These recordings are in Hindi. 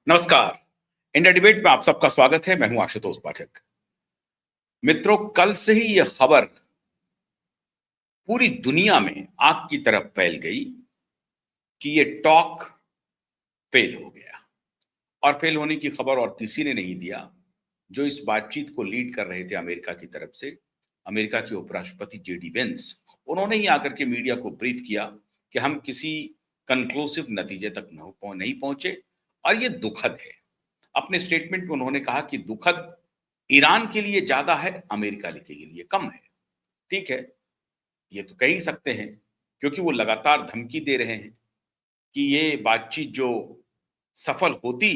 नमस्कार। इंडिया डिबेट में आप सबका स्वागत है। मैं हूं आशुतोष पाठक। मित्रों, कल से ही यह खबर पूरी दुनिया में आग की तरफ फैल गई कि ये टॉक फेल हो गया। और फेल होने की खबर और किसी ने नहीं दिया। जो इस बातचीत को लीड कर रहे थे अमेरिका की तरफ से, अमेरिका के उपराष्ट्रपति जेडी वेंस, उन्होंने ही आकर के मीडिया को ब्रीफ किया कि हम किसी कंक्लूसिव नतीजे तक नहीं पहुंचे और ये दुखद है। अपने स्टेटमेंट में उन्होंने कहा कि दुखद ईरान के लिए ज्यादा है, अमेरिका के लिए कम है। ठीक है, ये तो कह ही सकते हैं, क्योंकि वो लगातार धमकी दे रहे हैं कि ये बातचीत जो सफल होती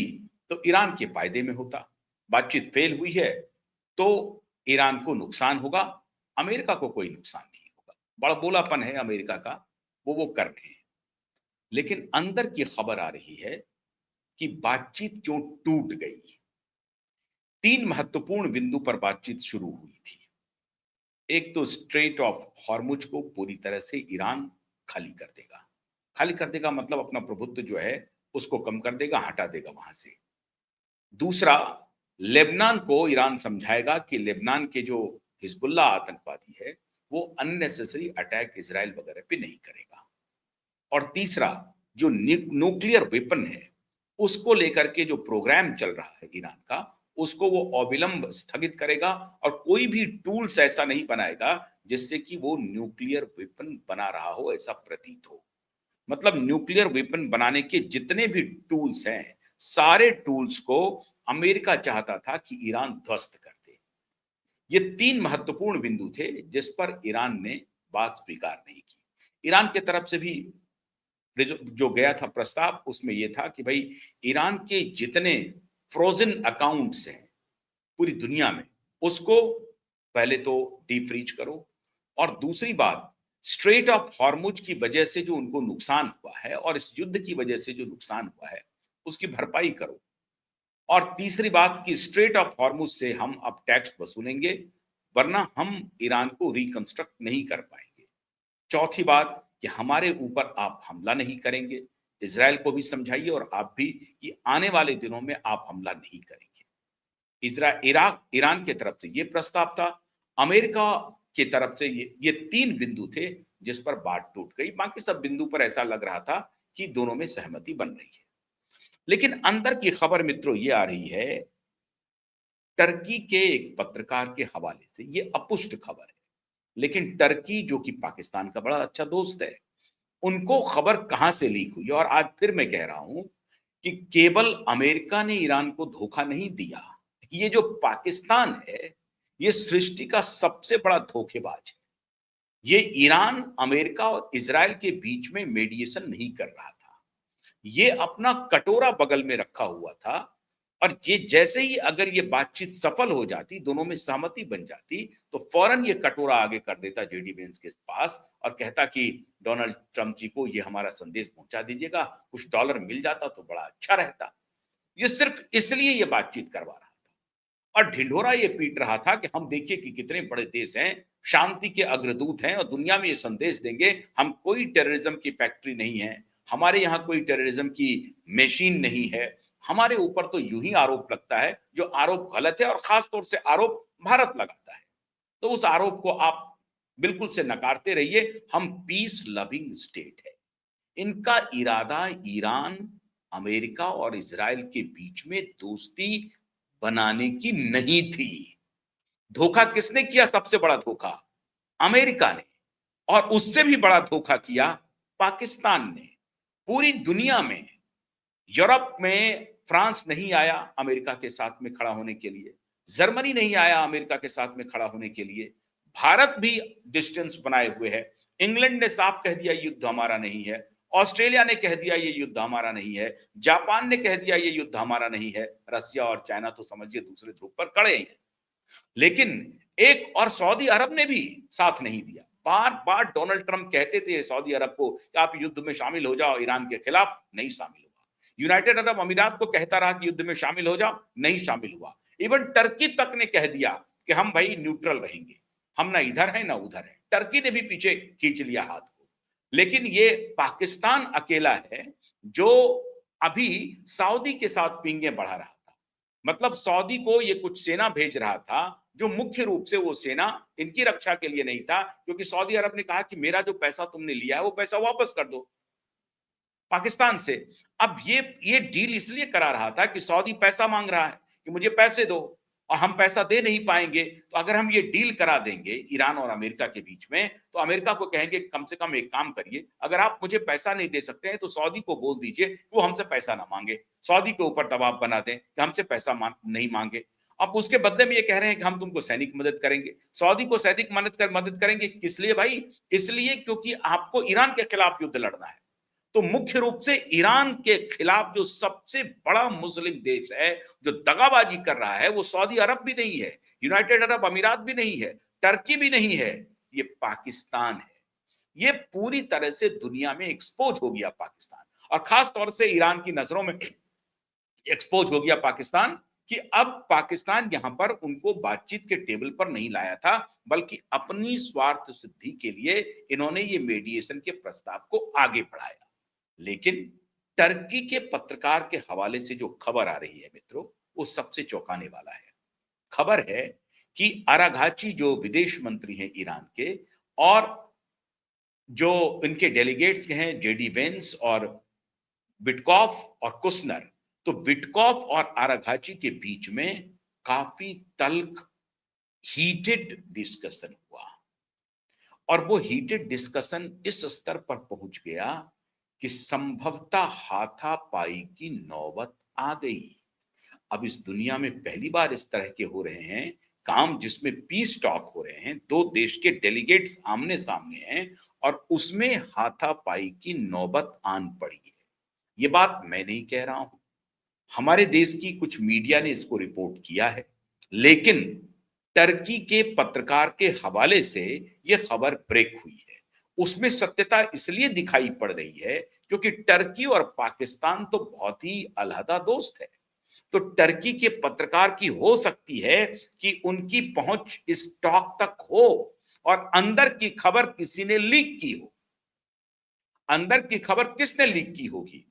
तो ईरान के फायदे में होता, बातचीत फेल हुई है तो ईरान को नुकसान होगा, अमेरिका को कोई नुकसान नहीं होगा। बड़ा बोलापन है अमेरिका का, वो कर रहे हैं। लेकिन अंदर की खबर आ रही है कि बातचीत क्यों टूट गई। तीन महत्वपूर्ण बिंदु पर बातचीत शुरू हुई थी। एक तो स्ट्रेट ऑफ हॉर्मुज को पूरी तरह से ईरान खाली कर देगा। खाली कर देगा मतलब अपना प्रभुत्व जो है उसको कम कर देगा, हटा देगा वहां से। दूसरा, लेबनान को ईरान समझाएगा कि लेबनान के जो हिजबुल्ला आतंकवादी है वो अननेसेसरी अटैक इजराइल वगैरह पे नहीं करेगा। और तीसरा, जो न्यूक्लियर वेपन है उसको लेकर के जो प्रोग्राम चल रहा है ईरान का, उसको वो अविलंब स्थगित करेगा और कोई भी टूल्स ऐसा नहीं बनाएगा जिससे कि वो न्यूक्लियर वेपन बना रहा हो ऐसा प्रतीत हो। मतलब न्यूक्लियर वेपन बनाने के जितने भी टूल्स हैं, सारे टूल्स को अमेरिका चाहता था कि ईरान ध्वस्त कर दे। ये तीन महत्वपूर्ण बिंदु थे जिस पर ईरान ने बात स्वीकार नहीं की। ईरान की तरफ से भी जो गया था प्रस्ताव, उसमें यह था कि भाई ईरान के जितने फ्रोजन अकाउंट्स हैं पूरी दुनिया में, उसको पहले तो डीफ्रीज करो, और दूसरी बात, स्ट्रेट ऑफ हॉर्मुज की वजह से जो उनको नुकसान हुआ है और इस युद्ध की वजह से जो नुकसान हुआ है उसकी भरपाई करो। और तीसरी बात कि स्ट्रेट ऑफ हॉर्मुज से हम अब टैक्स वसूलेंगे, वरना हम ईरान को रिकंस्ट्रक्ट नहीं कर पाएंगे। चौथी बात कि हमारे ऊपर आप हमला नहीं करेंगे। इजराइल को भी समझाइए और आप भी कि आने वाले दिनों में आप हमला नहीं करेंगे। इराक ईरान की तरफ से ये प्रस्ताव था, अमेरिका की तरफ से ये तीन बिंदु थे जिस पर बात टूट गई। बाकी सब बिंदु पर ऐसा लग रहा था कि दोनों में सहमति बन रही है। लेकिन अंदर की खबर मित्रों ये आ रही है टर्की के एक पत्रकार के हवाले से। ये अपुष्ट खबर है, लेकिन टर्की जो कि पाकिस्तान का बड़ा अच्छा दोस्त है, उनको खबर कहां से लीक हुई। और आज फिर मैं कह रहा हूं कि केवल अमेरिका ने ईरान को धोखा नहीं दिया, ये जो पाकिस्तान है ये सृष्टि का सबसे बड़ा धोखेबाज है। ये ईरान, अमेरिका और इजराइल के बीच में मेडिएशन नहीं कर रहा था, ये अपना कटोरा बगल में रखा हुआ था। और ये जैसे ही अगर ये बातचीत सफल हो जाती, दोनों में सहमति बन जाती, तो फौरन ये कटोरा आगे कर देता जेडी वेंस के पास और कहता कि डोनाल्ड ट्रंप जी को ये हमारा संदेश पहुंचा दीजिएगा, कुछ डॉलर मिल जाता तो बड़ा अच्छा रहता। ये सिर्फ इसलिए ये बातचीत करवा रहा था और ढिंढोरा ये पीट रहा था कि हम देखिए कि कितने बड़े देश हैं, शांति के अग्रदूत हैं और दुनिया में ये संदेश देंगे हम कोई टेररिज्म की फैक्ट्री नहीं है, हमारे यहाँ कोई टेररिज्म की मशीन नहीं है। हमारे ऊपर तो यूं ही आरोप लगता है जो आरोप गलत है, और खास तौर से आरोप भारत लगाता है, तो उस आरोप को आप बिल्कुल से नकारते रहिए। हम पीस लविंग स्टेट है। इनका इरादा ईरान, अमेरिका और इजराइल के बीच में दोस्ती बनाने की नहीं थी। धोखा किसने किया? सबसे बड़ा धोखा अमेरिका ने, और उससे भी बड़ा धोखा किया पाकिस्तान ने। पूरी दुनिया में, यूरोप में फ्रांस नहीं आया अमेरिका के साथ में खड़ा होने के लिए, जर्मनी नहीं आया अमेरिका के साथ में खड़ा होने के लिए, भारत भी डिस्टेंस बनाए हुए है। इंग्लैंड ने साफ कह दिया युद्ध हमारा नहीं है, ऑस्ट्रेलिया ने कह दिया ये युद्ध हमारा नहीं है, जापान ने कह दिया ये युद्ध हमारा नहीं है, रसिया और चाइना तो समझिए दूसरे ध्रुव पर खड़े हैं। लेकिन एक और सऊदी अरब ने भी साथ नहीं दिया। बार बार डोनाल्ड ट्रंप कहते थे सऊदी अरब को कि आप युद्ध में शामिल हो जाओ, ईरान के खिलाफ नहीं शामिल हुआ। यूनाइटेड अरब अमीरात को कहता रहा कि युद्ध में शामिल हो जाओ, नहीं शामिल हुआ। इवन टर्की तक ने कह दिया कि हम भाई न्यूट्रल रहेंगे, हम ना इधर है ना उधर है। टर्की ने भी पीछे खींच लिया हाथ को। लेकिन ये पाकिस्तान अकेला है जो अभी सऊदी के साथ पींगे बढ़ा रहा था। मतलब सऊदी को ये कुछ सेना भेज रहा था, जो मुख्य रूप से वो सेना इनकी रक्षा के लिए नहीं था, क्योंकि सऊदी अरब ने कहा कि मेरा जो पैसा तुमने लिया है वो पैसा वापस कर दो पाकिस्तान से। अब ये डील इसलिए करा रहा था कि सऊदी पैसा मांग रहा है कि मुझे पैसे दो, और हम पैसा दे नहीं पाएंगे, तो अगर हम ये डील करा देंगे ईरान और अमेरिका के बीच में, तो अमेरिका को कहेंगे कम से कम एक काम करिए, अगर आप मुझे पैसा नहीं दे सकते हैं तो सऊदी को बोल दीजिए वो हमसे पैसा ना मांगे, सऊदी के ऊपर दबाव बना दें कि हमसे पैसा नहीं मांगे। अब उसके बदले में ये कह रहे हैं कि हम तुमको सैनिक मदद करेंगे। सऊदी को सैनिक मदद करेंगे किस लिए भाई? इसलिए क्योंकि आपको ईरान के खिलाफ युद्ध लड़ना है। तो मुख्य रूप से ईरान के खिलाफ जो सबसे बड़ा मुस्लिम देश है जो दगाबाजी कर रहा है, वो सऊदी अरब भी नहीं है, यूनाइटेड अरब अमीरात भी नहीं है, टर्की भी नहीं है, ये पाकिस्तान है। ये पूरी तरह से दुनिया में एक्सपोज हो गया पाकिस्तान, और खास तौर से ईरान की नजरों में एक्सपोज हो गया पाकिस्तान, कि अब पाकिस्तान यहां पर उनको बातचीत के टेबल पर नहीं लाया था, बल्कि अपनी स्वार्थ सिद्धि के लिए इन्होंने ये मीडिएशन के प्रस्ताव को आगे बढ़ाया। लेकिन टर्की के पत्रकार के हवाले से जो खबर आ रही है मित्रों, वो सबसे चौंकाने वाला है। खबर है कि आराघाची जो विदेश मंत्री हैं ईरान के, और जो इनके डेलीगेट्स हैं जेडी वेंस और विटकॉफ और कुशनर, तो विटकॉफ और आराघाची के बीच में काफी तल्ख हीटेड डिस्कशन हुआ, और वो हीटेड डिस्कशन इस स्तर पर पहुंच गया कि संभवतः हाथापाई की नौबत आ गई। अब इस दुनिया में पहली बार इस तरह के हो रहे हैं काम, जिसमें पीस टॉक हो रहे हैं, दो देश के डेलीगेट्स आमने सामने हैं, और उसमें हाथापाई की नौबत आन पड़ी है। ये बात मैं नहीं कह रहा हूं, हमारे देश की कुछ मीडिया ने इसको रिपोर्ट किया है, लेकिन टर्की के पत्रकार के हवाले से यह खबर ब्रेक हुई है। उसमें सत्यता इसलिए दिखाई पड़ रही है क्योंकि टर्की और पाकिस्तान तो बहुत ही अलहदा दोस्त है। तो टर्की के पत्रकार की हो सकती है कि उनकी पहुंच इस टॉक तक हो, और अंदर की खबर किसी ने लीक की हो। अंदर की खबर किसने लीक की होगी?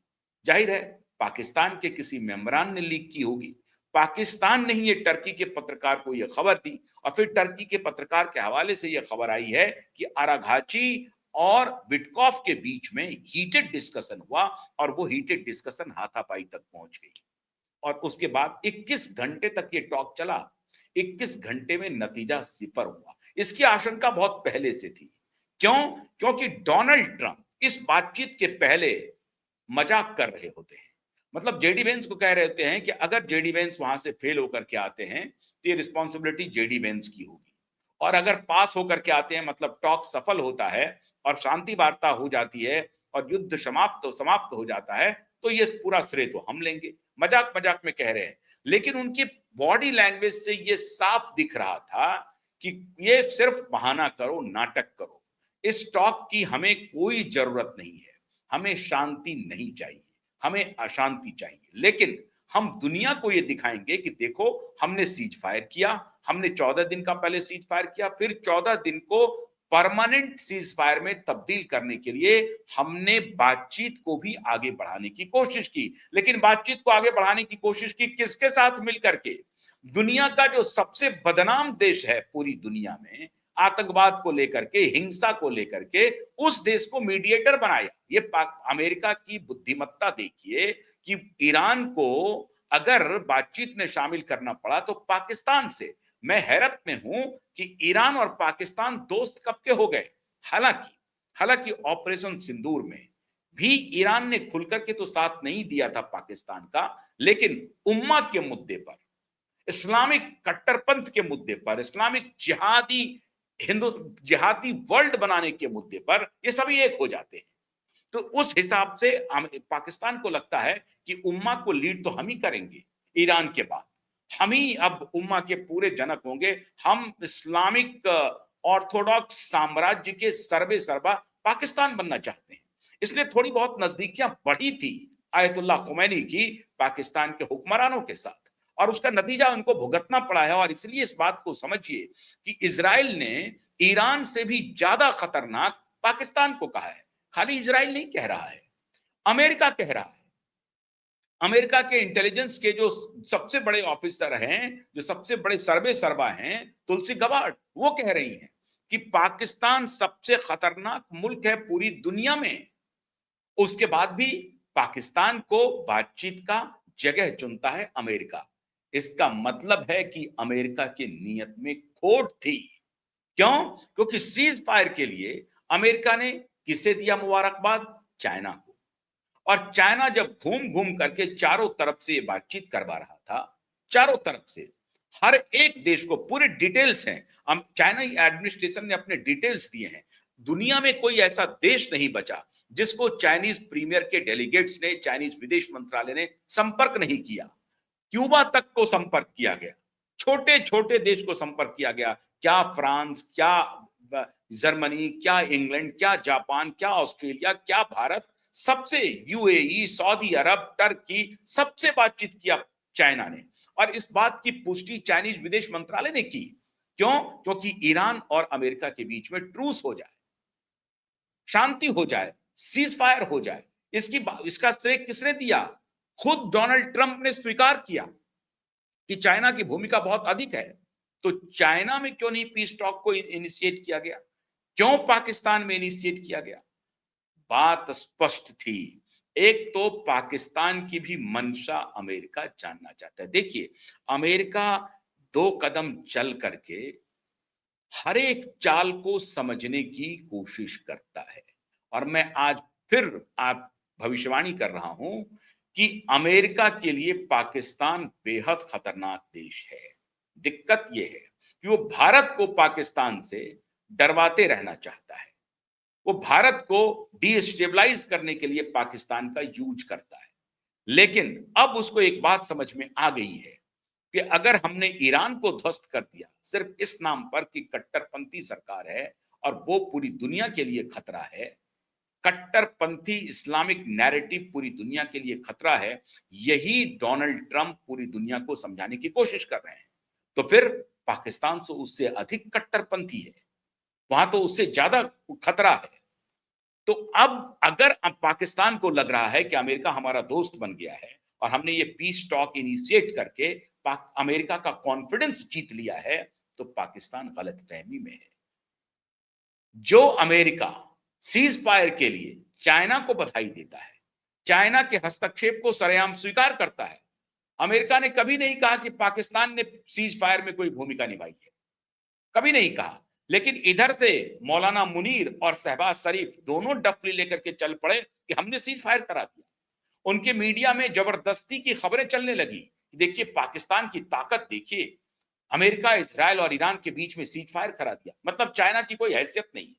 जाहिर है पाकिस्तान के किसी मेंबरान ने लीक की होगी। पाकिस्तान ने ही ये टर्की के पत्रकार को यह खबर दी, और फिर टर्की के पत्रकार के हवाले से यह खबर आई है कि आराघाची और विटकॉफ के बीच में हीटेड डिस्कशन हुआ, और वो हीटेड डिस्कशन हाथापाई तक पहुंच गई, और उसके बाद 21 घंटे तक ये टॉक चला। 21 घंटे में नतीजा सिफर हुआ। इसकी आशंका बहुत पहले से थी। क्यों? क्योंकि डोनाल्ड ट्रंप इस बातचीत के पहले मजाक कर रहे होते हैं। मतलब जेडी वेंस को कह रहे होते हैं कि अगर जेडी वेंस वहां से फेल होकर के आते हैं तो ये रिस्पॉन्सिबिलिटी जेडी वेंस की होगी, और अगर पास होकर के आते हैं, मतलब टॉक सफल होता है और शांति वार्ता हो जाती है और युद्ध समाप्त हो जाता है, तो ये पूरा श्रेय तो हम लेंगे। मजाक मजाक में कह रहे हैं, लेकिन उनकी बॉडी लैंग्वेज से ये साफ दिख रहा था कि ये सिर्फ बहाना करो, नाटक करो। इस टॉक की हमें कोई जरूरत नहीं है, हमें शांति नहीं चाहिए, हमें अशांति चाहिए, लेकिन हम दुनिया को ये दिखाएंगे कि देखो हमने सीज फायर किया, हमने 14 दिन का पहले सीज फायर किया, फिर 14 दिन को परमानेंट सीज फायर में तब्दील करने के लिए हमने बातचीत को भी आगे बढ़ाने की कोशिश की। लेकिन बातचीत को आगे बढ़ाने की कोशिश की किसके साथ मिलकर के? दुनिया का जो सबसे बदनाम देश है पूरी दुनिया में आतंकवाद को लेकर के, हिंसा को लेकर के, उस देश को मीडिएटर बनाया। ये अमेरिका की बुद्धिमत्ता देखिए कि ईरान को अगर बातचीत में शामिल करना पड़ा तो पाकिस्तान से। मैं हैरत में हूं कि ईरान और पाकिस्तान दोस्त कब के हो गए। हालांकि हालांकि ऑपरेशन सिंदूर में भी ईरान ने खुलकर के तो साथ नहीं दिया था पाकिस्तान का, लेकिन उम्मा के मुद्दे पर, इस्लामिक कट्टरपंथ के मुद्दे पर, इस्लामिक जिहादी वर्ल्ड बनाने के मुद्दे पर ये सभी एक हो जाते हैं। तो उस हिसाब से पाकिस्तान को लगता है कि उम्मा को लीड तो हम ही करेंगे, ईरान के बाद हम ही अब उम्मा के पूरे जनक होंगे। हम इस्लामिक ऑर्थोडॉक्स साम्राज्य के सर्वे सर्वा पाकिस्तान बनना चाहते हैं। इसलिए थोड़ी बहुत नजदीकियां बढ़ी थी आयतुल्लाह खुमैनी की पाकिस्तान के हुक्मरानों के साथ, और उसका नतीजा उनको भुगतना पड़ा है। और इसलिए इस बात को समझिए कि इजराइल ने ईरान से भी ज्यादा खतरनाक पाकिस्तान को कहा है। खाली इजराइल नहीं कह रहा है, अमेरिका कह रहा है। अमेरिका के इंटेलिजेंस के जो सबसे बड़े ऑफिसर हैं, जो सबसे बड़े सर्वे सर्वा हैं, तुलसी गबार्ड, वो कह रही हैं कि पाकिस्तान सबसे खतरनाक मुल्क है पूरी दुनिया में। उसके बाद भी पाकिस्तान को बातचीत का जगह चुनता है अमेरिका। इसका मतलब है कि अमेरिका की नीयत में खोट थी। क्यों? क्योंकि सीज फायर के लिए अमेरिका ने किसे दिया मुबारकबाद? चाइना को। और चाइना जब घूम घूम करके चारों तरफ से ये बातचीत करवा रहा था, चारों तरफ से हर एक देश को पूरे डिटेल्स हैं, हम चाइना एडमिनिस्ट्रेशन ने अपने डिटेल्स दिए हैं। दुनिया में कोई ऐसा देश नहीं बचा जिसको चाइनीज प्रीमियर के डेलीगेट्स ने, चाइनीज विदेश मंत्रालय ने संपर्क नहीं किया। क्यूबा तक को संपर्क किया गया, छोटे छोटे देश को संपर्क किया गया। क्या फ्रांस, क्या जर्मनी, क्या इंग्लैंड, क्या जापान, क्या ऑस्ट्रेलिया, क्या भारत, सबसे यूएई, सऊदी अरब, टर्की, सबसे बातचीत किया चाइना ने। और इस बात की पुष्टि चाइनीज विदेश मंत्रालय ने की। क्यों? क्योंकि ईरान और अमेरिका के बीच में ट्रूस हो जाए, शांति हो जाए, सीज फायर हो जाए। इसका श्रेय किसने दिया? खुद डोनाल्ड ट्रंप ने स्वीकार किया कि चाइना की भूमिका बहुत अधिक है। तो चाइना में क्यों नहीं पीस टॉक को इनिशिएट किया गया? क्यों पाकिस्तान में इनिशिएट किया गया? बात स्पष्ट थी। एक तो पाकिस्तान की भी मंशा अमेरिका जानना चाहता है। देखिए, अमेरिका 2 कदम चल करके हर एक चाल को समझने की कोशिश करता है। और मैं आज फिर आप भविष्यवाणी कर रहा हूं कि अमेरिका के लिए पाकिस्तान बेहद खतरनाक देश है। दिक्कत यह है कि वो भारत को पाकिस्तान से डरवाते रहना चाहता है। वो भारत को डिस्टेबलाइज करने के लिए पाकिस्तान का यूज करता है। लेकिन अब उसको एक बात समझ में आ गई है कि अगर हमने ईरान को ध्वस्त कर दिया सिर्फ इस नाम पर कि कट्टरपंथी सरकार है और वो पूरी दुनिया के लिए खतरा है, कट्टरपंथी इस्लामिक नैरेटिव पूरी दुनिया के लिए खतरा है, यही डोनाल्ड ट्रंप पूरी दुनिया को समझाने की कोशिश कर रहे हैं। तो फिर पाकिस्तान से उससे अधिक कट्टरपंथी है, वहां तो उससे ज्यादा खतरा है। तो अब पाकिस्तान को लग रहा है कि अमेरिका हमारा दोस्त बन गया है और हमने ये पीस टॉक इनिशिएट करके अमेरिका का कॉन्फिडेंस जीत लिया है, तो पाकिस्तान गलतफहमी में है। जो अमेरिका सीज फायर के लिए चाइना को बधाई देता है, चाइना के हस्तक्षेप को सरेआम स्वीकार करता है, अमेरिका ने कभी नहीं कहा कि पाकिस्तान ने सीज फायर में कोई भूमिका निभाई है, कभी नहीं कहा। लेकिन इधर से मौलाना मुनीर और शहबाज शरीफ दोनों डफली लेकर के चल पड़े कि हमने सीज फायर करा दिया। उनके मीडिया में जबरदस्ती की खबरें चलने लगी, देखिए पाकिस्तान की ताकत देखिए, अमेरिका, इजराइल और ईरान के बीच में सीज फायर करा दिया। मतलब चाइना की कोई हैसियत नहीं,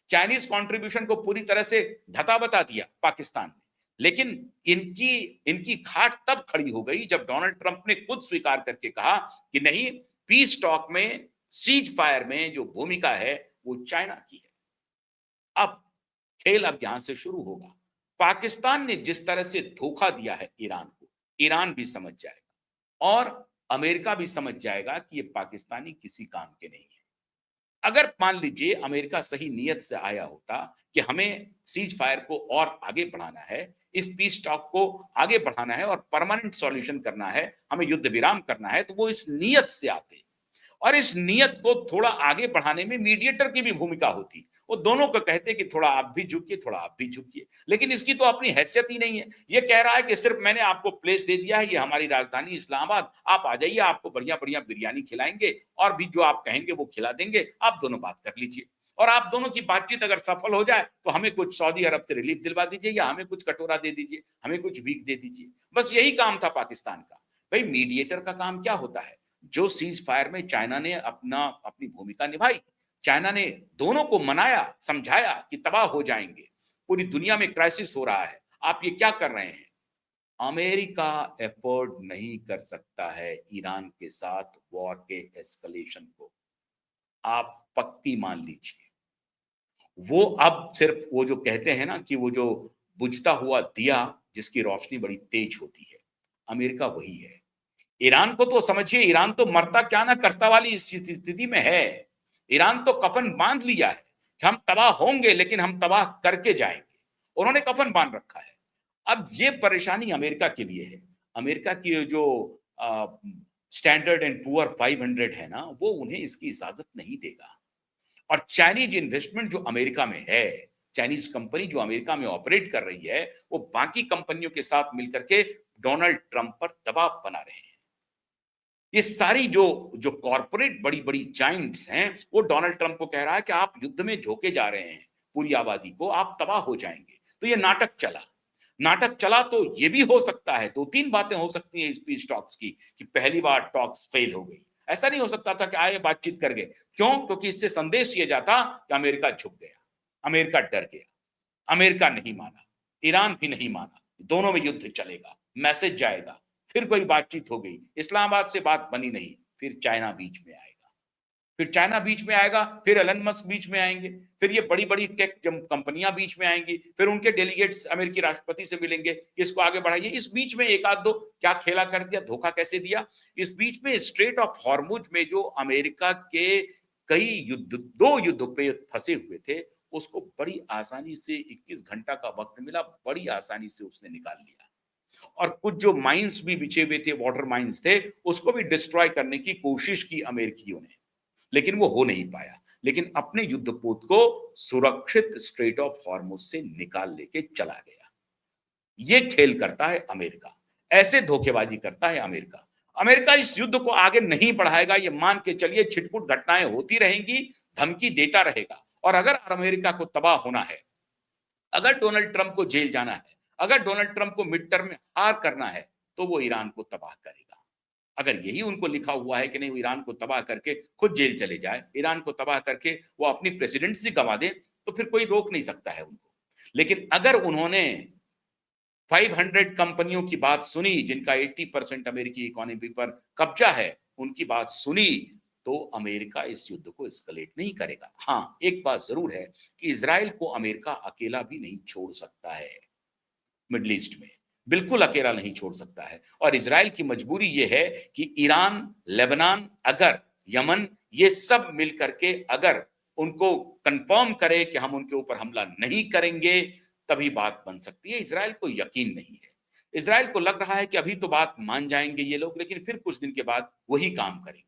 चाइनीज कंट्रीब्यूशन को पूरी तरह से धता बता दिया पाकिस्तान ने। लेकिन इनकी इनकी खाट तब खड़ी हो गई जब डोनाल्ड ट्रंप ने खुद स्वीकार करके कहा कि नहीं, पीस टॉक में, सीज फायर में जो भूमिका है वो चाइना की है। अब खेल यहां से शुरू होगा। पाकिस्तान ने जिस तरह से धोखा दिया है ईरान को, ईरान भी समझ जाएगा और अमेरिका भी समझ जाएगा कि ये पाकिस्तानी किसी काम के नहीं है। अगर मान लीजिए अमेरिका सही नीयत से आया होता कि हमें सीज फायर को और आगे बढ़ाना है, इस पीस टॉक को आगे बढ़ाना है और परमानेंट सॉल्यूशन करना है, हमें युद्ध विराम करना है, तो वो इस नीयत से आते और इस नियत को थोड़ा आगे बढ़ाने में मीडिएटर की भी भूमिका होती। वो दोनों को कहते कि थोड़ा आप भी झुकिए, थोड़ा आप भी झुकिए। लेकिन इसकी तो अपनी हैसियत ही नहीं है। ये कह रहा है कि सिर्फ मैंने आपको प्लेस दे दिया है, ये हमारी राजधानी इस्लामाबाद, आप आ जाइए, आपको बढ़िया बढ़िया बिरयानी खिलाएंगे और भी जो आप कहेंगे वो खिला देंगे, आप दोनों बात कर लीजिए। और आप दोनों की बातचीत अगर सफल हो जाए तो हमें कुछ सऊदी अरब से रिलीफ दिलवा दीजिए या हमें कुछ कटोरा दे दीजिए, हमें कुछ भीख दे दीजिए। बस यही काम था पाकिस्तान का। भाई, मीडिएटर का काम क्या होता है? जो सीज फायर में चाइना ने अपनी भूमिका निभाई, चाइना ने दोनों को मनाया, समझाया कि तबाह हो जाएंगे, पूरी दुनिया में क्राइसिस हो रहा है, आप ये क्या कर रहे हैं। अमेरिका एफोर्ड नहीं कर सकता है ईरान के साथ वॉर के एस्केलेशन को, आप पक्की मान लीजिए। वो अब सिर्फ वो जो कहते हैं ना कि वो जो बुझता हुआ दिया जिसकी रोशनी बड़ी तेज होती है, अमेरिका वही है। ईरान को तो समझिए, ईरान तो मरता क्या ना करता वाली स्थिति में है। ईरान तो कफन बांध लिया है कि हम तबाह होंगे लेकिन हम तबाह करके जाएंगे, उन्होंने कफन बांध रखा है। अब ये परेशानी अमेरिका के लिए है। अमेरिका की जो स्टैंडर्ड एंड पुअर 500 है ना, वो उन्हें इसकी इजाजत नहीं देगा। और चाइनीज इन्वेस्टमेंट जो अमेरिका में है, चाइनीज कंपनी जो अमेरिका में ऑपरेट कर रही है, वो बाकी कंपनियों के साथ मिलकर के डोनाल्ड ट्रंप पर दबाव बना रहे हैं। ये सारी जो जो कॉर्पोरेट बड़ी बड़ी जाइंट्स हैं, वो डोनाल्ड ट्रंप को कह रहा है कि आप युद्ध में झोंके जा रहे हैं पूरी आबादी को, आप तबाह हो जाएंगे। तो ये नाटक चला तो ये भी हो सकता है, दो तीन बातें हो सकती हैं इस पीस टॉक्स की, कि पहली बार टॉक्स फेल हो गई। ऐसा नहीं हो सकता था कि आए बातचीत कर गए। क्यों? क्योंकि इससे संदेश ये जाता कि अमेरिका झुक गया, अमेरिका डर गया, अमेरिका नहीं माना, ईरान भी नहीं माना, दोनों में युद्ध चलेगा, मैसेज जाएगा। फिर कोई बातचीत हो गई, इस्लामाबाद से बात बनी नहीं, फिर चाइना बीच में आएगा, फिर एलन मस्क बीच में आएंगे, फिर ये बड़ी बड़ी टेक कंपनियां बीच में आएंगी, फिर उनके डेलीगेट्स अमेरिकी राष्ट्रपति से मिलेंगे, इसको आगे बढ़ाइए। इस बीच में एक आध दो क्या खेला कर दिया, धोखा कैसे दिया। इस बीच में स्ट्रेट ऑफ हॉर्मुज में जो अमेरिका के कई युद्ध, दो युद्धों पे फंसे हुए थे, उसको बड़ी आसानी से 21 घंटा का वक्त मिला, बड़ी आसानी से उसने निकाल लिया। और कुछ जो माइंस भी बिछे हुए थे, वाटर माइंस थे, उसको भी डिस्ट्रॉय करने की कोशिश की अमेरिकियों ने, लेकिन वो हो नहीं पाया। लेकिन अपने युद्धपोत को सुरक्षित स्ट्रेट ऑफ हॉर्मुज से निकाल लेके चला गया। ये खेल करता है अमेरिका, ऐसे धोखेबाजी करता है अमेरिका। अमेरिका इस युद्ध को आगे नहीं बढ़ाएगा, ये मान के चलिए। छिटपुट घटनाएं होती रहेंगी, धमकी देता रहेगा। और अगर अमेरिका को तबाह होना है, अगर डोनाल्ड ट्रंप को जेल जाना है, अगर डोनाल्ड ट्रंप को मिड टर्म में हार करना है, तो वो ईरान को तबाह करेगा। अगर यही उनको लिखा हुआ है कि नहीं, वो ईरान को तबाह करके खुद जेल चले जाए, ईरान को तबाह करके वो अपनी प्रेसिडेंसी गंवा दे, तो फिर कोई रोक नहीं सकता है उनको। लेकिन अगर उन्होंने 500 कंपनियों की बात सुनी, जिनका 80% अमेरिकी इकोनॉमी पर कब्जा है, उनकी बात सुनी, तो अमेरिका इस युद्ध को एस्केलेट नहीं करेगा। हाँ, एक बात जरूर है कि इजराइल को अमेरिका अकेला भी नहीं छोड़ सकता है मिडल ईस्ट में, बिल्कुल अकेला नहीं छोड़ सकता है। और इजराइल की मजबूरी यह है कि ईरान, लेबनान, अगर यमन, ये सब मिलकर के अगर उनको कंफर्म करे कि हम उनके ऊपर हमला नहीं करेंगे, तभी बात बन सकती है। इजराइल को यकीन नहीं है। इजराइल को लग रहा है कि अभी तो बात मान जाएंगे ये लोग, लेकिन फिर कुछ दिन के बाद वही काम करेंगे।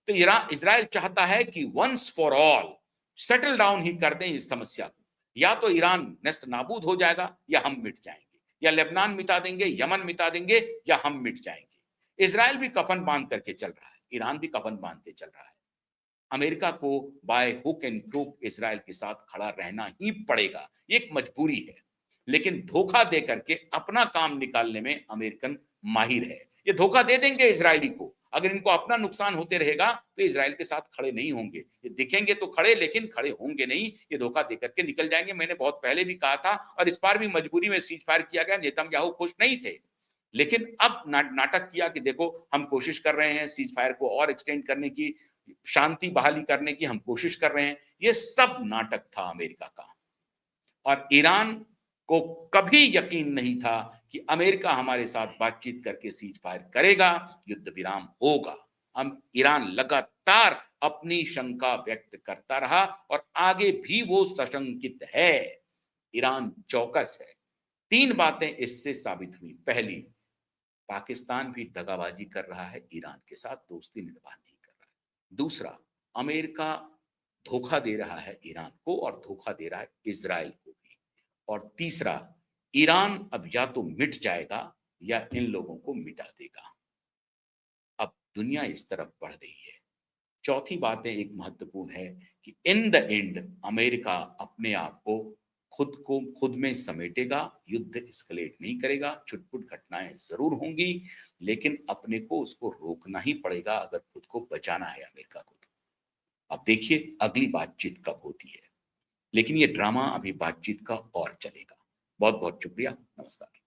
तो इजराइल चाहता है कि once for all settle down ही कर दें इस समस्या को। या तो ईरान नेस्त नाबूद हो जाएगा, या हम मिट जाएंगे, या लेबनान मिटा देंगे, यमन मिटा देंगे, या हम मिट जाएंगे। इजराइल भी कफन बांध करके चल रहा है, ईरान भी कफन बांध के चल रहा है। अमेरिका को by hook and crook Israel के साथ खड़ा रहना ही पड़ेगा, ये एक मजबूरी है। लेकिन धोखा दे करके अपना काम निकालने में अमेरिकन माहिर है। ये धोखा दे देंगे इजरायली को। अगर इनको अपना नुकसान होते रहेगा तो इजराइल के साथ खड़े नहीं होंगे। ये दिखेंगे तो खड़े, लेकिन खड़े होंगे नहीं। ये धोखा दे करके निकल जाएंगे। मैंने बहुत पहले भी कहा था, और इस बार भी मजबूरी में सीज फायर किया गया। नेतन्याहू खुश नहीं थे, लेकिन अब नाटक किया कि देखो हम कोशिश कर रहे हैं सीज फायर को और एक्सटेंड करने की, शांति बहाली करने की हम कोशिश कर रहे हैं। ये सब नाटक था अमेरिका का। और ईरान को कभी यकीन नहीं था कि अमेरिका हमारे साथ बातचीत करके सीज फायर करेगा, युद्ध विराम होगा। हम ईरान लगातार अपनी शंका व्यक्त करता रहा, और आगे भी वो सशंकित है। ईरान चौकस है। तीन बातें इससे साबित हुई। पहली, पाकिस्तान भी दगाबाजी कर रहा है ईरान के साथ, दोस्ती निभा नहीं कर रहा है। दूसरा, अमेरिका धोखा दे रहा है ईरान को, और धोखा दे रहा है इजराइल को भी। और तीसरा, ईरान अब या तो मिट जाएगा या इन लोगों को मिटा देगा। अब दुनिया इस तरफ बढ़ रही है। चौथी बात एक महत्वपूर्ण है कि इन द एंड अमेरिका अपने आप को खुद में समेटेगा, युद्ध एस्केलेट नहीं करेगा। छुटपुट घटनाएं जरूर होंगी, लेकिन अपने को उसको रोकना ही पड़ेगा अगर खुद को बचाना है अमेरिका को। अब देखिए अगली बातचीत कब होती है, लेकिन ये ड्रामा अभी बातचीत का और चलेगा। बहुत बहुत शुक्रिया, नमस्कार।